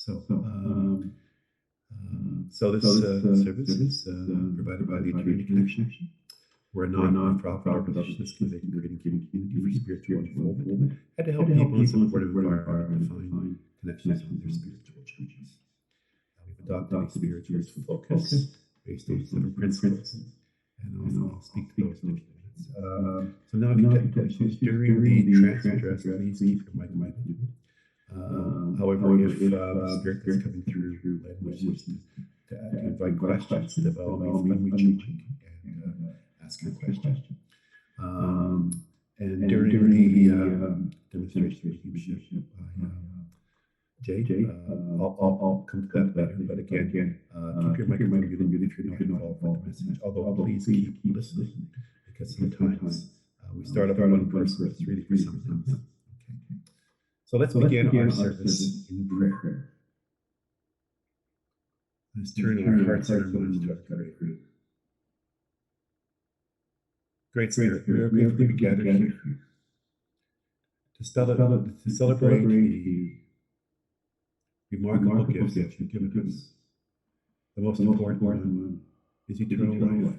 So, this service is provided by the Eternity Connection. We're a non-profit organization that's committed to creating community for spiritual unfoldment and to help people in a supportive environment find connections with their spiritual journeys. We've adopted a spiritual focus based on 7 principles, and I'll speak to those in a few minutes. So now, if you take questions during the trance address, please keep your mic muted. However, if the spirit that's coming through wishes to invite questions, then by all means, unmute your mic and ask your question. And during the demonstration mediumship by Jade, I'll come to that later. But again, keep your microphone muted if you're not involved with the message. Although please keep listening, because sometimes we start off with one person, it's really for something else. Okay. So let's begin our service in prayer. Let's turn our hearts and our minds to our Creator. Great Spirit, we are grateful to gather here to celebrate the remarkable gifts that you've given us. The most important one is eternal life.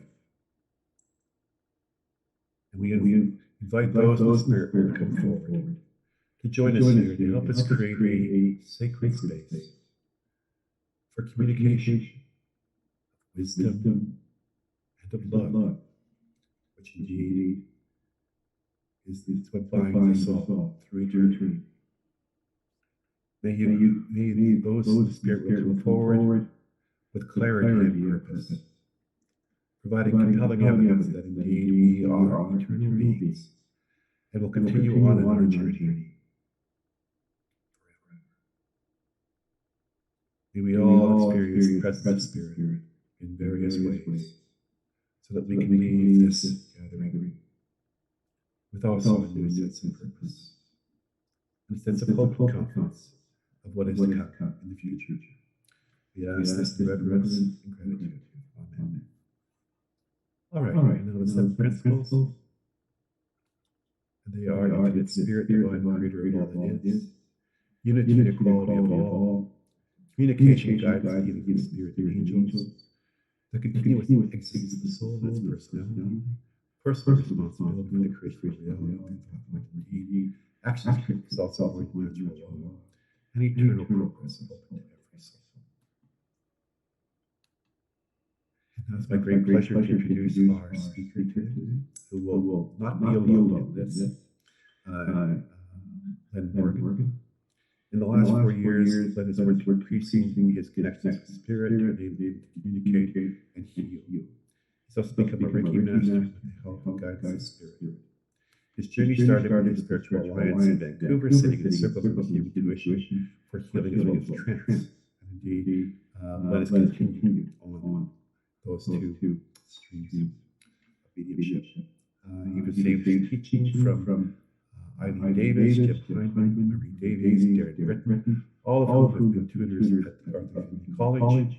And we invite those in the Spirit to come forward, to join us here, to help us create a sacred space for communication, wisdom, and of love, which indeed is what binds us all through eternity. May those in the Spirit will come forward with clarity and purpose, providing compelling evidence that indeed we are eternal beings and will continue on in our journey. May we all experience the presence of Spirit in various ways, so that we can leave this gathering with also a new sense of purpose, and a sense of hope and confidence of what is to come in the future. We ask this in reverence and gratitude. Amen. All right, now the 7 principles. And they are infinite Spirit, divine creator of all that is, unity and equality of all, communication, guidance, healing of the Spirit and angels, the continuous existence of the soul and its personality, personal responsibility for the creation of reality, deed, actions, results, natural law, and eternal progress open to every soul. And now it's my great pleasure to introduce our speaker today, who will not be alone in this, Len Morgan. In the last 4 years, Len has worked increasing his connections with Spirit, to enable to communicate and heal. He's also become a Reiki master with the help and guidance of Spirit. His journey started with the Spiritual Alliance in Vancouver, sitting in circles of intuition for healing as well as trance. And indeed, Len has continued on those 2 streams of mediumship. He received teaching from Eileen Davis, Jim Hyndman, Marie Davies, Darren Britton, all of whom have been tutors at the Arthur Community College.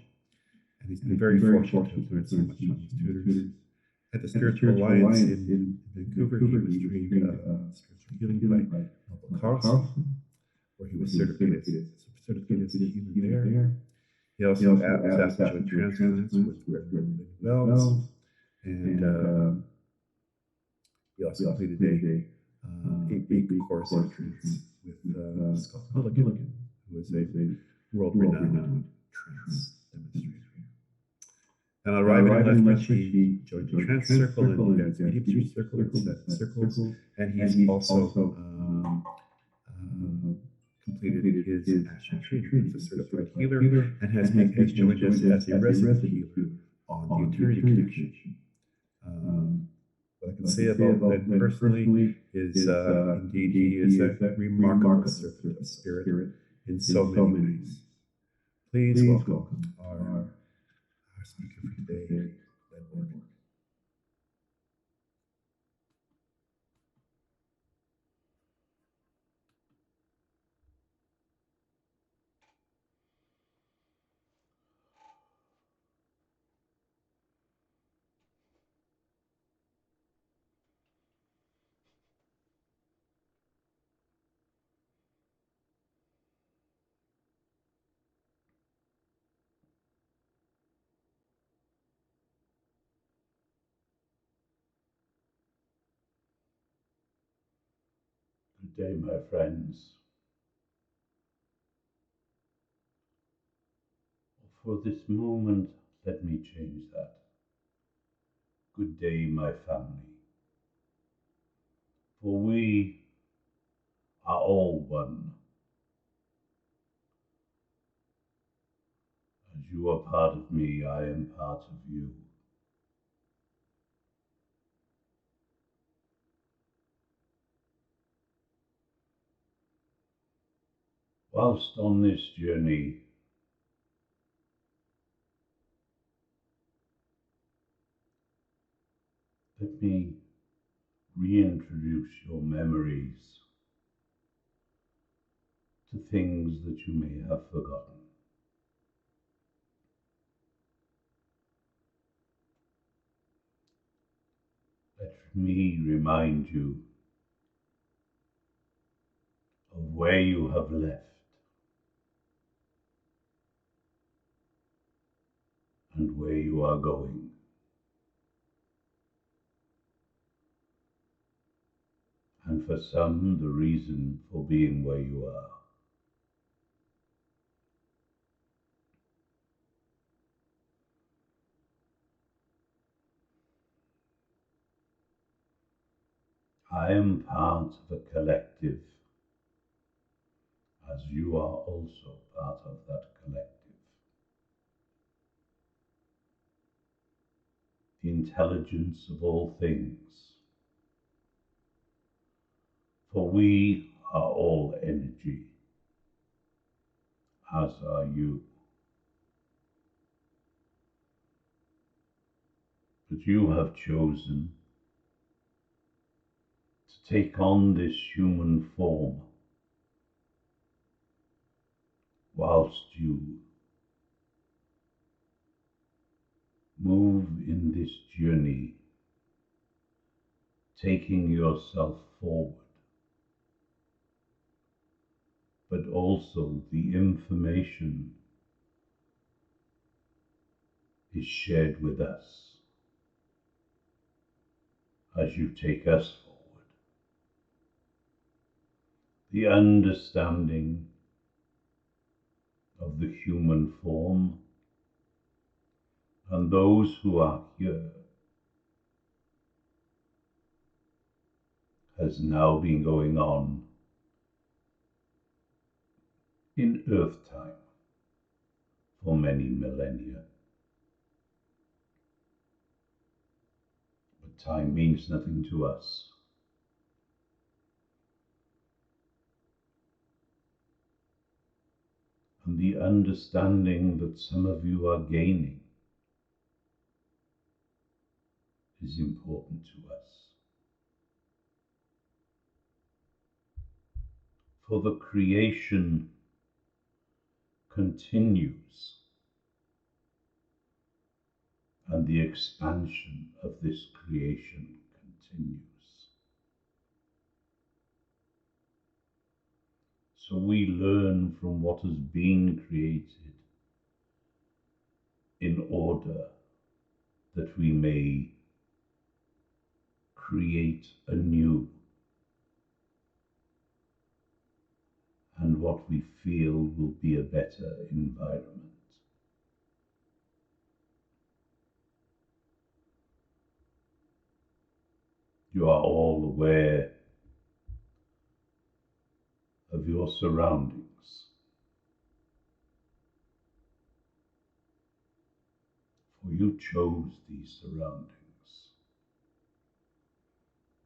And he's been very fortunate to have learned so much from his tutors. At the Spiritual Alliance in Vancouver, he was trained spiritual healing by Michael Carlson, where he was certified as a healer there. He also was asked to join trance with Reverend Wells, and he also completed a 8-week course in trance with Scott Milligan, who is a world-renowned trance demonstrator. And arriving at Lethbridge, he joined the Trance Circle and the Medium Circle and Set Circles, and he's also completed his national training as a certified healer and has joined us as a resident healer on the Eternity Connection. What I can say about Len personally is indeed he is a remarkable servant of Spirit in so many ways. Please welcome our speaker for today, Len Morgan. Good day, my friends. For this moment, let me change that. Good day, my family. For we are all one. As you are part of me, I am part of you. Whilst on this journey, let me reintroduce your memories to things that you may have forgotten. Let me remind you of where you have left and where you are going. And for some, the reason for being where you are. I am part of a collective, as you are also part of that collective. The intelligence of all things. For we are all energy, as are you. But you have chosen to take on this human form whilst you move in this journey, taking yourself forward, but also the information is shared with us as you take us forward. The understanding of the human form and those who are here has now been going on in Earth time for many millennia. But time means nothing to us. And the understanding that some of you are gaining is important to us. For the creation continues, and the expansion of this creation continues. So we learn from what has been created in order that we may create anew, and what we feel will be a better environment. You are all aware of your surroundings. For you chose these surroundings.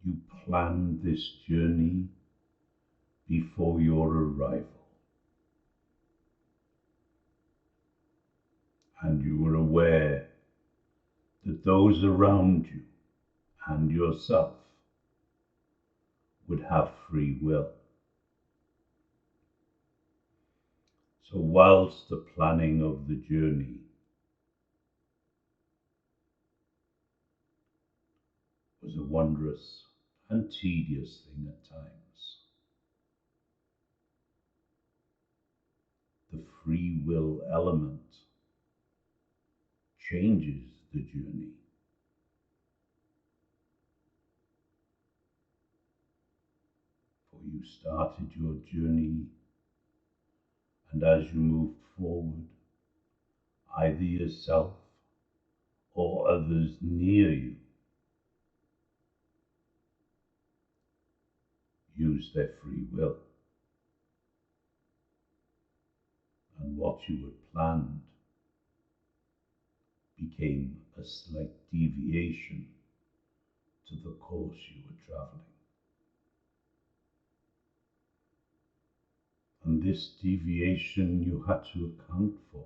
You planned this journey before your arrival. And you were aware that those around you and yourself would have free will. So whilst the planning of the journey was a wondrous and tedious thing at times, the free will element changes the journey. For you You started your journey, and as you moved forward, either yourself or others near you used their free will, and what you had planned became a slight deviation to the course you were traveling. And this deviation you had to account for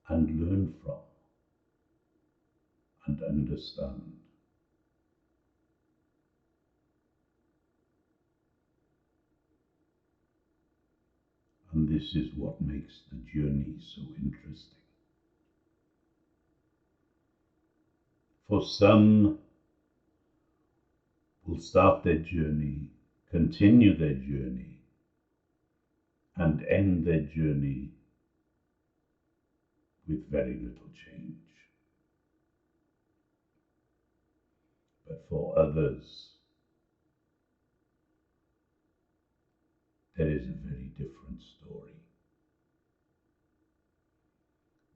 and learn from and understand. And this is what makes the journey so interesting. For some will start their journey, continue their journey, and end their journey with very little change. But for others, there is a very different story.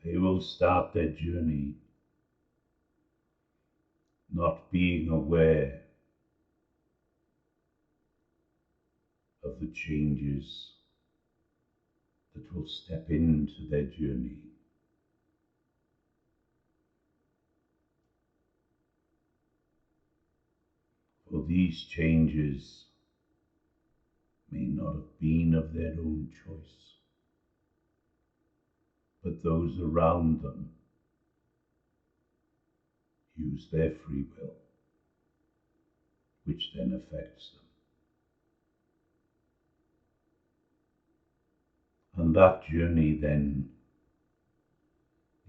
They will start their journey not being aware of the changes that will step into their journey. For these changes may not have been of their own choice, but those around them use their free will, which then affects them. And that journey then,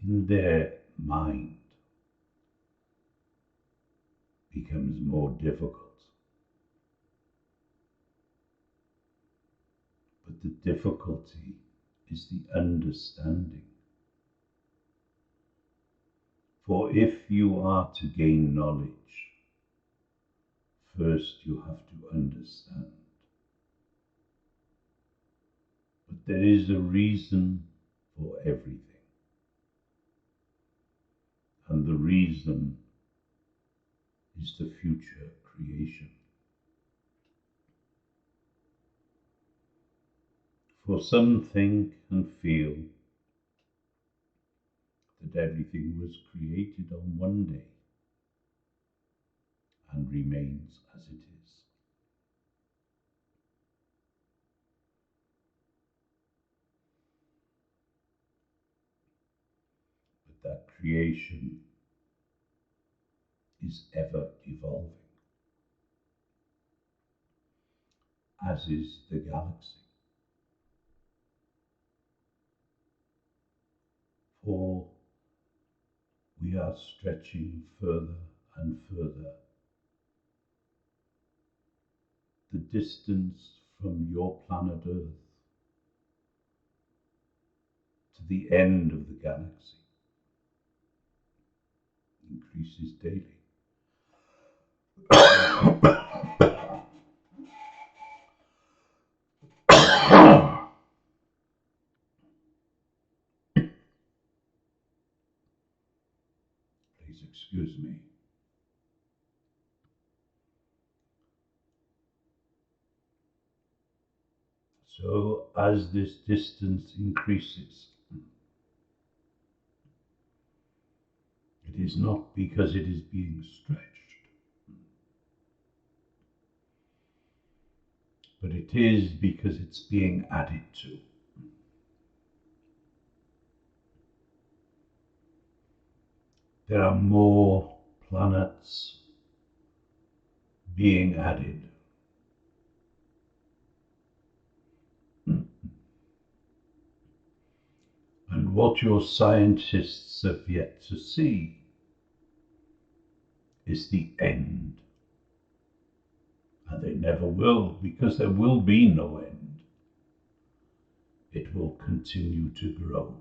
in their mind, becomes more difficult. But the difficulty is the understanding. For if you are to gain knowledge, first you have to understand. But there is a reason for everything. And the reason is the future creation. For some think and feel that everything was created on one day and remains as it is. But that creation is ever evolving, as is the galaxy. For we are stretching further and further. The distance from your planet Earth to the end of the galaxy increases daily. Please excuse me. So as this distance increases, it is not because it is being stretched, but it is because it's being added to. There are more planets being added. And what your scientists have yet to see is the end. And they never will, because there will be no end. It will continue to grow.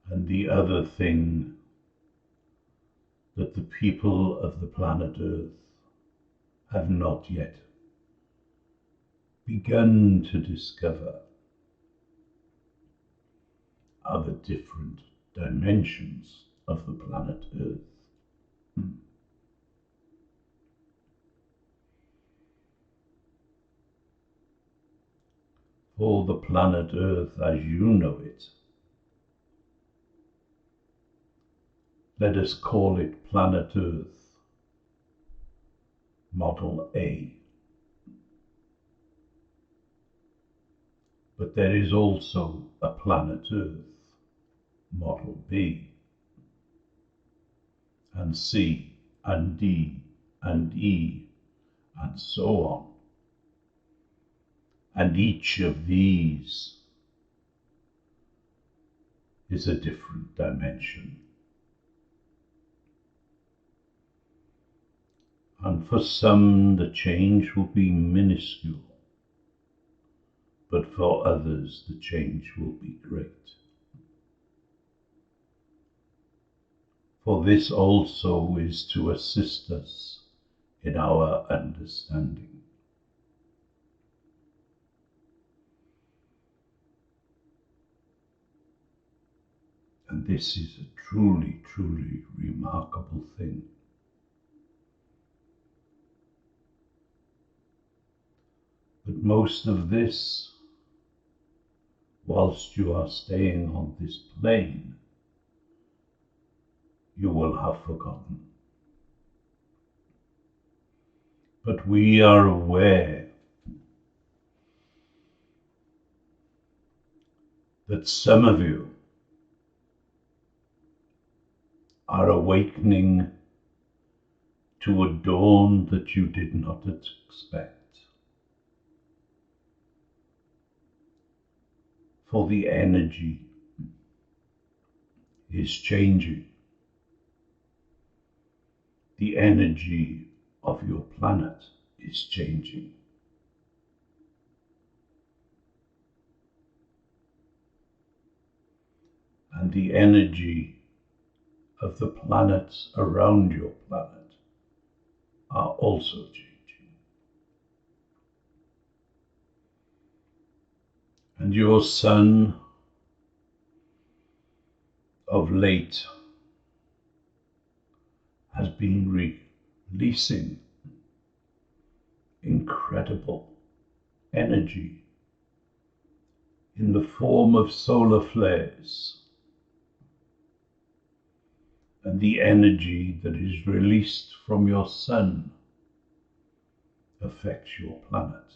And the other thing that the people of the planet Earth have not yet begun to discover are the different dimensions of the planet Earth. For the planet Earth as you know it, let us call it planet Earth Model A. But there is also a planet Earth Model B, and C, and D, and E, and so on. And each of these is a different dimension. And for some, the change will be minuscule, but for others, the change will be great. For this also is to assist us in our understanding. And this is a truly, truly remarkable thing. But most of this, whilst you are staying on this plane, you will have forgotten. But we are aware that some of you are awakening to a dawn that you did not expect. For the energy is changing. The energy of your planet is changing. And the energy of the planets around your planet are also changing. And your sun of late has been releasing incredible energy in the form of solar flares. And the energy that is released from your sun affects your planet,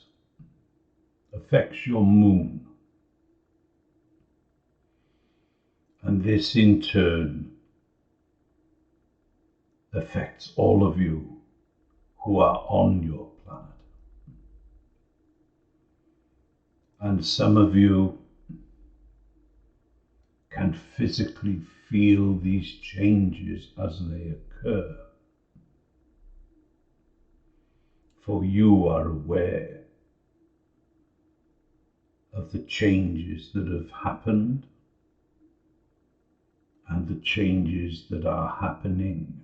affects your moon. And this in turn affects all of you who are on your planet. And some of you can physically feel these changes as they occur. For you are aware of the changes that have happened and the changes that are happening.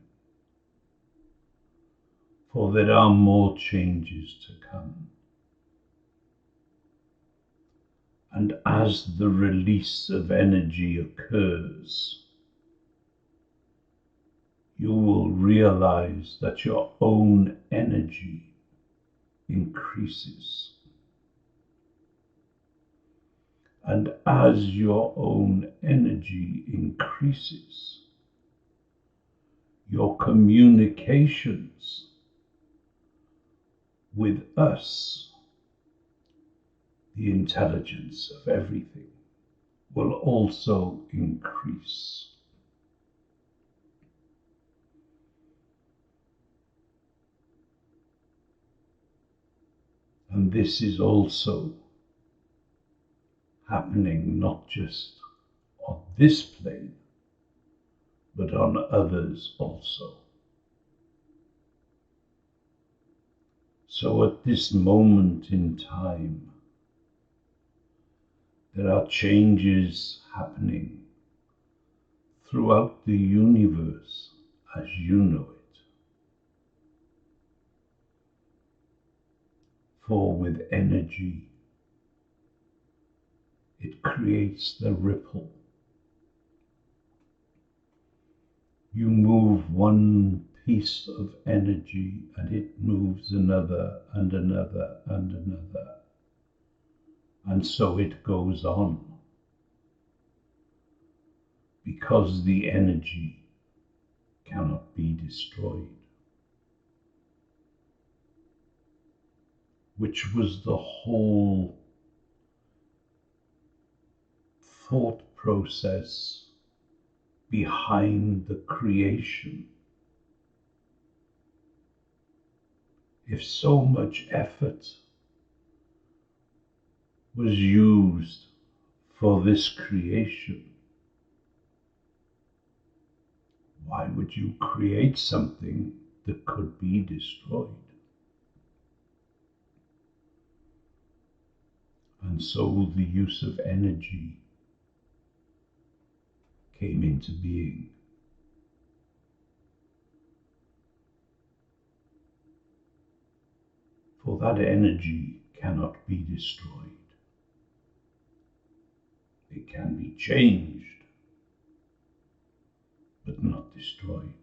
For there are more changes to come. And as the release of energy occurs, you will realize that your own energy increases. And as your own energy increases, your communications with us, the intelligence of everything, will also increase. And this is also happening not just on this plane, but on others also. So at this moment in time, there are changes happening throughout the universe as you know it. For with energy, it creates the ripple. You move one piece of energy and it moves another and another and another. And so it goes on. Because the energy cannot be destroyed. Which was the whole thought process behind the creation. If so much effort was used for this creation, why would you create something that could be destroyed? And so the use of energy came into being. For that energy cannot be destroyed. It can be changed, but not destroyed.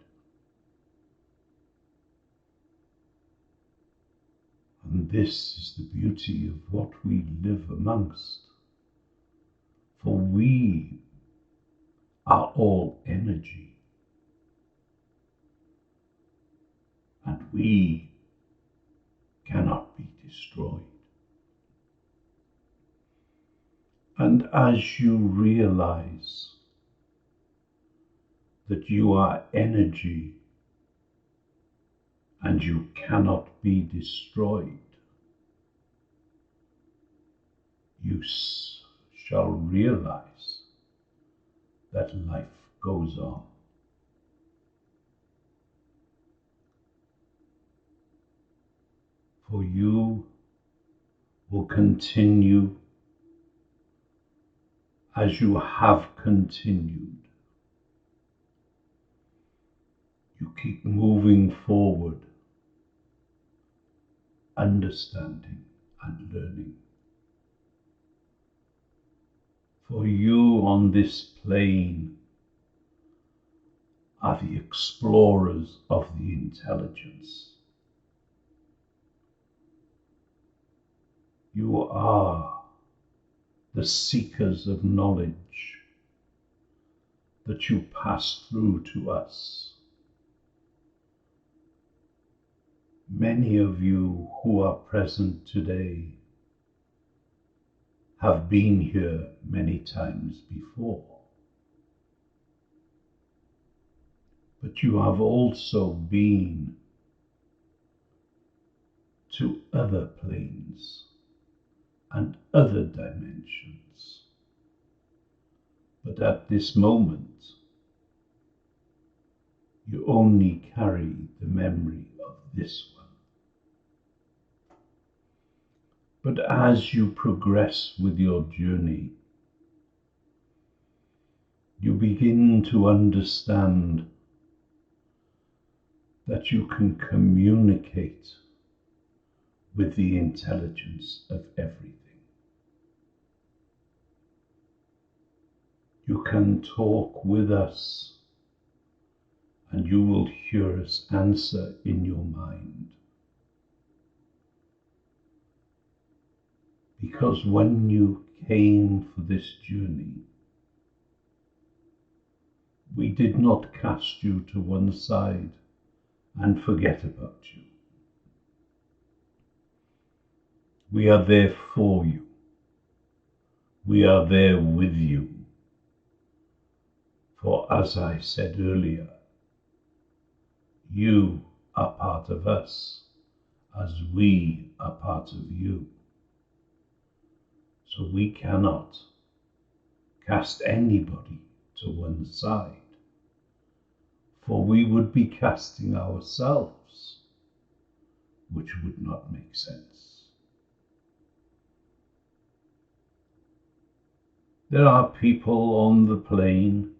And this is the beauty of what we live amongst. For we are all energy. And we cannot be destroyed. And as you realize that you are energy and you cannot be destroyed, you shall realize that life goes on. For you will continue as you have continued. You keep moving forward, understanding and learning. For you on this plane are the explorers of the intelligence. You are the seekers of knowledge that you pass through to us. Many of you who are present today have been here many times before. But you have also been to other planes and other dimensions. But at this moment, you only carry the memory of this one. But as you progress with your journey, you begin to understand that you can communicate with the intelligence of everything. You can talk with us and you will hear us answer in your mind. Because when you came for this journey, we did not cast you to one side and forget about you. We are there for you. We are there with you. For as I said earlier, you are part of us as we are part of you. So we cannot cast anybody to one side, for we would be casting ourselves, which would not make sense. There are people on the plane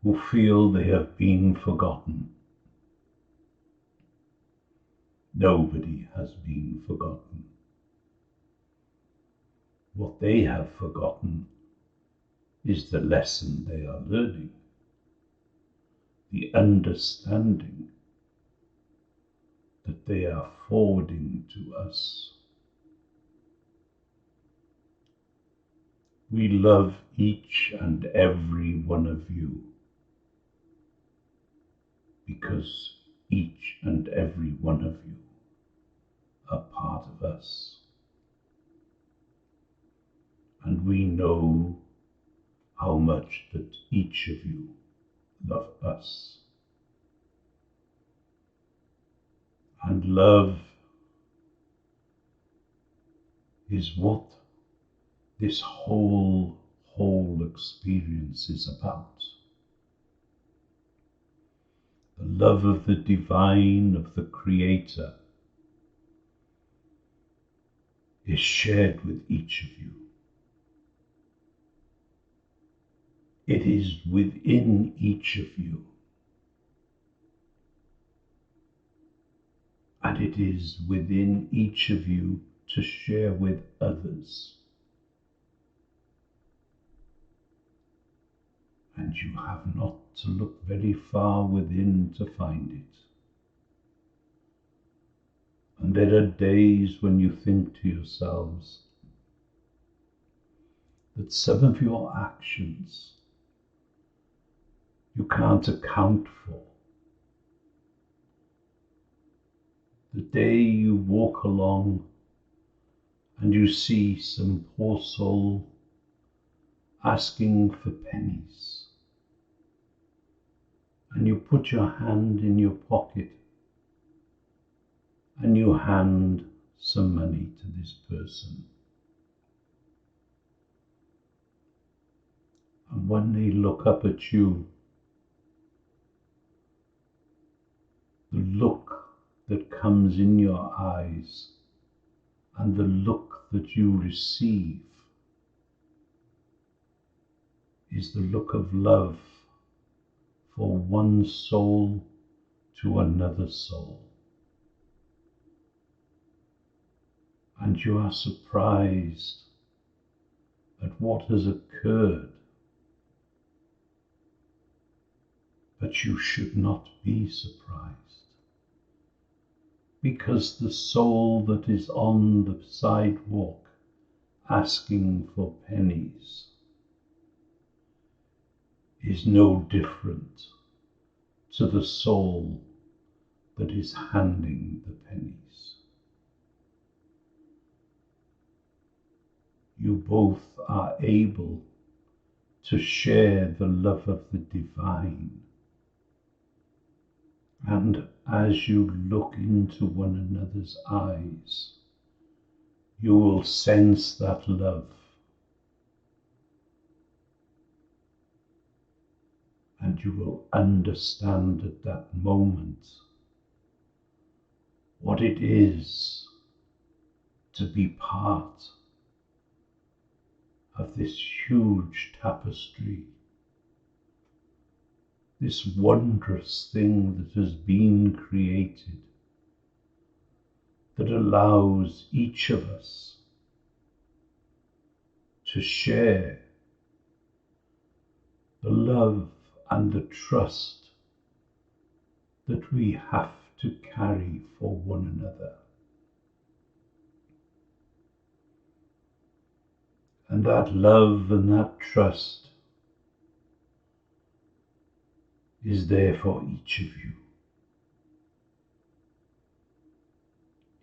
who feel they have been forgotten. Nobody has been forgotten. What they have forgotten is the lesson they are learning, the understanding that they are forwarding to us. We love each and every one of you because each and every one of you are part of us. And we know how much that each of you love us. And love is what this whole experience is about. The love of the divine, of the Creator, is shared with each of you. It is within each of you. And it is within each of you to share with others. And you have not to look very far within to find it. And there are days when you think to yourselves that some of your actions you can't account for. The day you walk along and you see some poor soul asking for pennies, and you put your hand in your pocket and you hand some money to this person. And when they look up at you, the look that comes in your eyes and the look that you receive is the look of love for one soul to another soul. And you are surprised at what has occurred, but you should not be surprised, because the soul that is on the sidewalk asking for pennies is no different to the soul that is handing the pennies. You both are able to share the love of the divine. And as you look into one another's eyes, you will sense that love. And you will understand at that moment what it is to be part of this huge tapestry, this wondrous thing that has been created, that allows each of us to share the love and the trust that we have to carry for one another. And that love and that trust is there for each of you.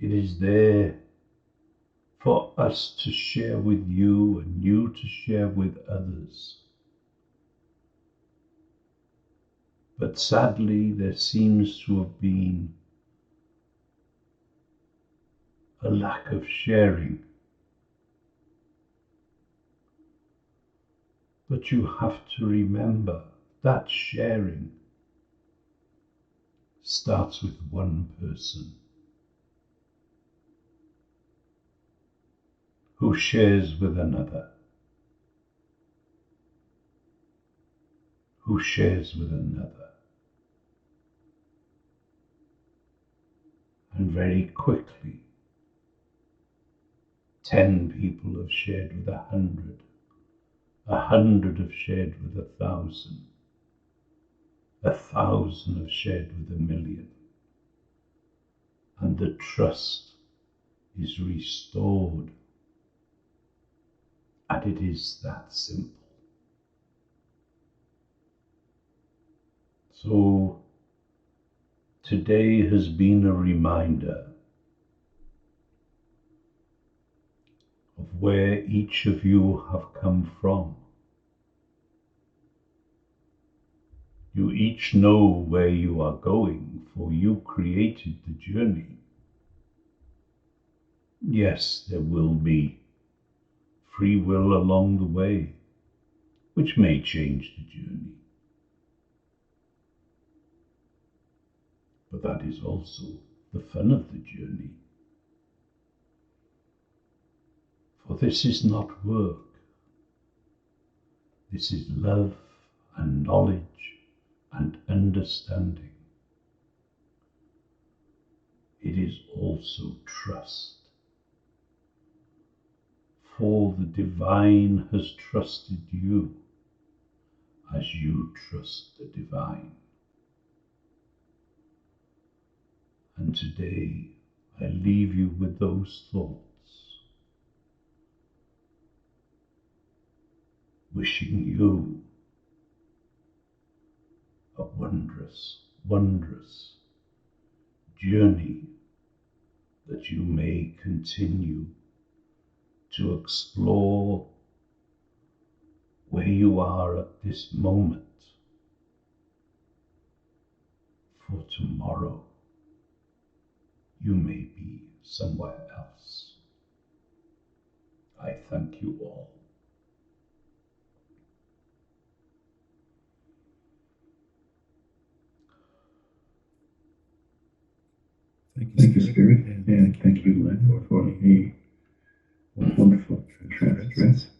It is there for us to share with you and you to share with others. But sadly, there seems to have been a lack of sharing. But you have to remember that sharing starts with one person who shares with another, who shares with another. And very quickly, 10 people have shared with 100. 100 have shared with 1,000. 1,000 have shared with 1,000,000. And the trust is restored. And it is that simple. So today has been a reminder of where each of you have come from. You each know where you are going, for you created the journey. Yes, there will be free will along the way, which may change the journey. But that is also the fun of the journey. For this is not work. This is love and knowledge and understanding. It is also trust. For the divine has trusted you as you trust the divine. And today I leave you with those thoughts, wishing you a wondrous, wondrous journey that you may continue to explore where you are at this moment. For tomorrow you may be somewhere else. I thank you all. Thank you, Spirit, and thank you, Len, for a wonderful trance.